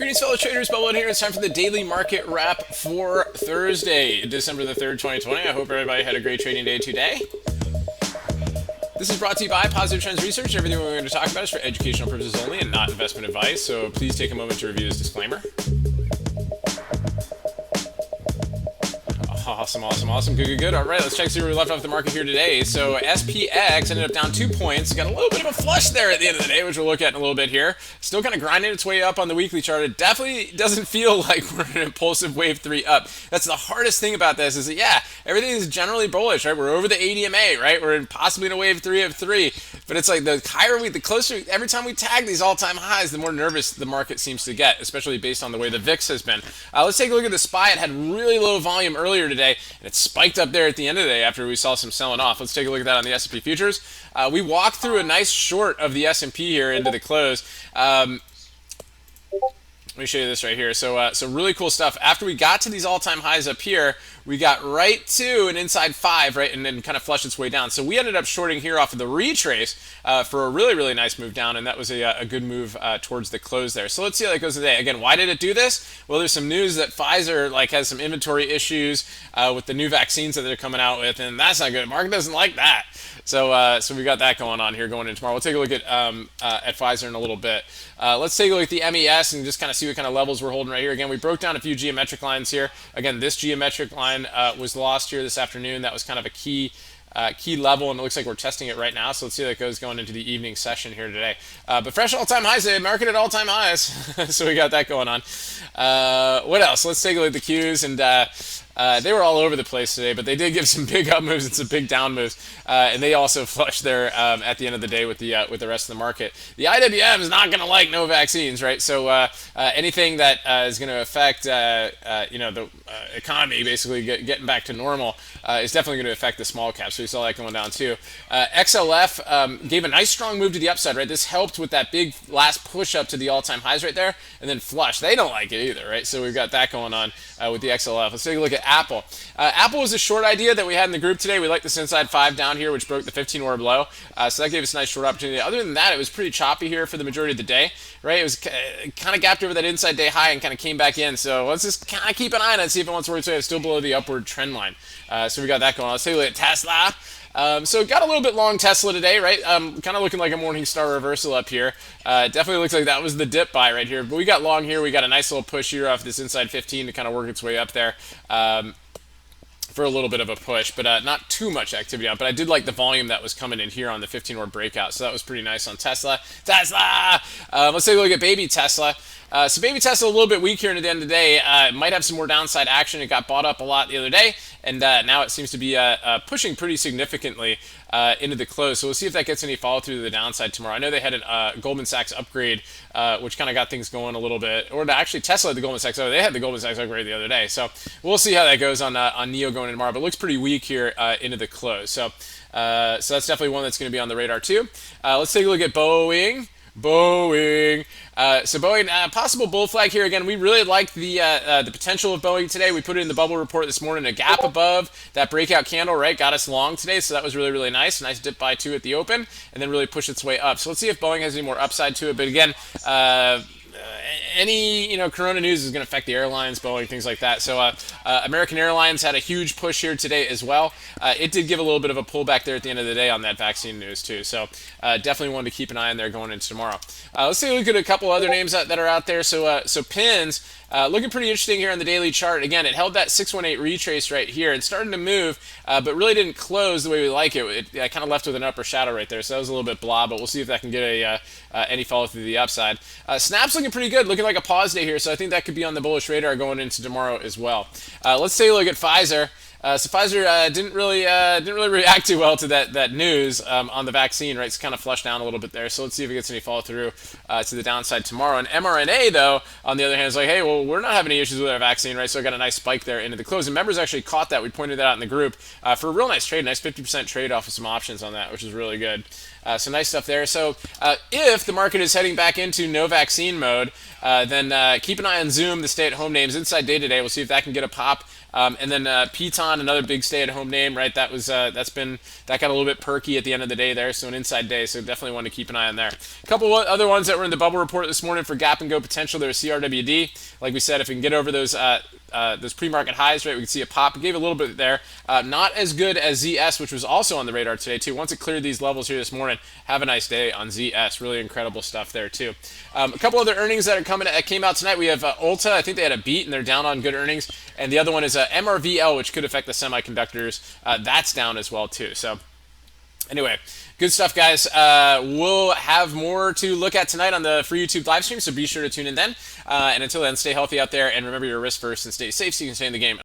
Greetings, fellow traders. Bubba here. It's time for the daily market wrap for Thursday, December the 3rd, 2020. I hope everybody had a great trading day today. This is brought to you by Positive Trends Research. Everything we're going to talk about is for educational purposes only and not investment advice, so please take a moment to review this disclaimer. Awesome. Good. All right, let's check see where we left off the market here today. So SPX ended up down 2 points. Got a little bit of a flush there at the end of the day, which we'll look at in a little bit here. Still kind of grinding its way up on the weekly chart. It definitely doesn't feel like we're in an impulsive wave 3 up. That's the hardest thing about this is that, yeah, everything is generally bullish, right? We're over the ADMA, right? We're possibly in a wave 3 of 3. But it's like the higher the closer, every time we tag these all-time highs, the more nervous the market seems to get, especially based on the way the VIX has been. Let's take a look at the SPY. It had really low volume earlier today, and it spiked up there at the end of the day after we saw some selling off. Let's take a look at that on the S&P futures. We walked through a nice short of the S&P here into the close. Let me show you this right here. So really cool stuff. After we got to these all-time highs up here, we got right to an inside 5, right, and then kind of flushed its way down. So we ended up shorting here off of the retrace for a really nice move down, and that was a good move towards the close there. So let's see how that goes today. Again, why did it do this? Well, there's some news that Pfizer has some inventory issues with the new vaccines that they're coming out with, and that's not good. The market doesn't like that. So we got that going on here going into tomorrow. We'll take a look at Pfizer in a little bit. Let's take a look at the MES and just kind of see what kind of levels we're holding right here. Again, we broke down a few geometric lines here. Again, this geometric line was lost here this afternoon. That was kind of a key level, and it looks like we're testing it right now. So let's see how that goes going into the evening session here today. But fresh all-time highs today, market at all-time highs. So we got that going on. What else? Let's take a look at the Qs, and they were all over the place today, but they did give some big up moves and some big down moves, and they also flushed there at the end of the day with the rest of the market. The IWM is not going to like no vaccines, right? So anything that is going to affect the economy basically getting back to normal is definitely going to affect the small caps. So we saw that going down too. XLF gave a nice strong move to the upside, right? This helped with that big last push up to the all-time highs right there, and then flush. They don't like it either, right? So we've got that going on with the XLF. Let's take a look at Apple. Apple was a short idea that we had in the group today. We like this inside 5 down here, which broke the 15-order below. So that gave us a nice short opportunity. Other than that, it was pretty choppy here for the majority of the day, right? It was kind of gapped over that inside day high and kind of came back in. So let's just kind of keep an eye on it, see if it wants to work its way. It's still below the upward trend line. So we got that going on. Let's take a look at Tesla. So got a little bit long Tesla today, right? Kind of looking like a morning star reversal up here. Definitely looks like that was the dip buy right here. But we got long here. We got a nice little push here off this inside 15 to kind of work its way up there. For a little bit of a push, but not too much activity out. But I did like the volume that was coming in here on the 15-hour breakout, so that was pretty nice on Tesla. Let's take a look at baby Tesla. So baby Tesla a little bit weak here at the end of the day. It might have some more downside action. It got bought up a lot the other day, and now it seems to be pushing pretty significantly into the close. So we'll see if that gets any follow through to the downside tomorrow. I know they had a Goldman Sachs upgrade, which kind of got things going a little bit. Or actually, Tesla had the Goldman Sachs. They had the Goldman Sachs upgrade the other day. So we'll see how that goes on NIO going into tomorrow. But it looks pretty weak here into the close. So that's definitely one that's going to be on the radar too. Let's take a look at Boeing. So Boeing, possible bull flag here again. We really liked the potential of Boeing today. We put it in the bubble report this morning. A gap above that breakout candle, right, got us long today. So that was really nice. Nice dip by 2 at the open, and then really pushed its way up. So let's see if Boeing has any more upside to it. But again, any corona news is going to affect the airlines, Boeing, things like that. So American Airlines had a huge push here today as well. It did give a little bit of a pullback there at the end of the day on that vaccine news too. So definitely wanted to keep an eye on there going into tomorrow. Let's take a look at a couple other names that are out there. So Pins. Looking pretty interesting here on the daily chart. Again, it held that 618 retrace right here and started to move, but really didn't close the way we like it. It kind of left with an upper shadow right there, so that was a little bit blah, but we'll see if that can get any follow through the upside. Snap's looking pretty good, looking like a pause day here, so I think that could be on the bullish radar going into tomorrow as well. Let's take a look at Pfizer. So Pfizer didn't really react too well to that news on the vaccine, right? It's kind of flushed down a little bit there. So let's see if it gets any follow through to the downside tomorrow. And mRNA, though, on the other hand, is like, hey, well, we're not having any issues with our vaccine, right? So I got a nice spike there into the close. And members actually caught that. We pointed that out in the group for a real nice trade, nice 50% trade off of some options on that, which is really good. So nice stuff there. So if the market is heading back into no vaccine mode, then keep an eye on Zoom, the stay-at-home names inside day today. We'll see if that can get a pop And then Piton, another big stay-at-home name, right? That got a little bit perky at the end of the day there, so an inside day. So definitely want to keep an eye on there. A couple other ones that were in the bubble report this morning for gap and go potential. There's CRWD. Like we said, if we can get over those pre-market highs, right, we can see a pop. It gave a little bit there. Not as good as ZS, which was also on the radar today too. Once it cleared these levels here this morning, have a nice day on ZS. Really incredible stuff there too. A couple other earnings that came out tonight. We have Ulta. I think they had a beat and they're down on good earnings. And the other one is MRVL, which could affect the semiconductors. That's down as well too. So anyway, good stuff, guys. We'll have more to look at tonight on the free YouTube live stream, so be sure to tune in then. And until then, stay healthy out there, and remember your risk first and stay safe so you can stay in the game.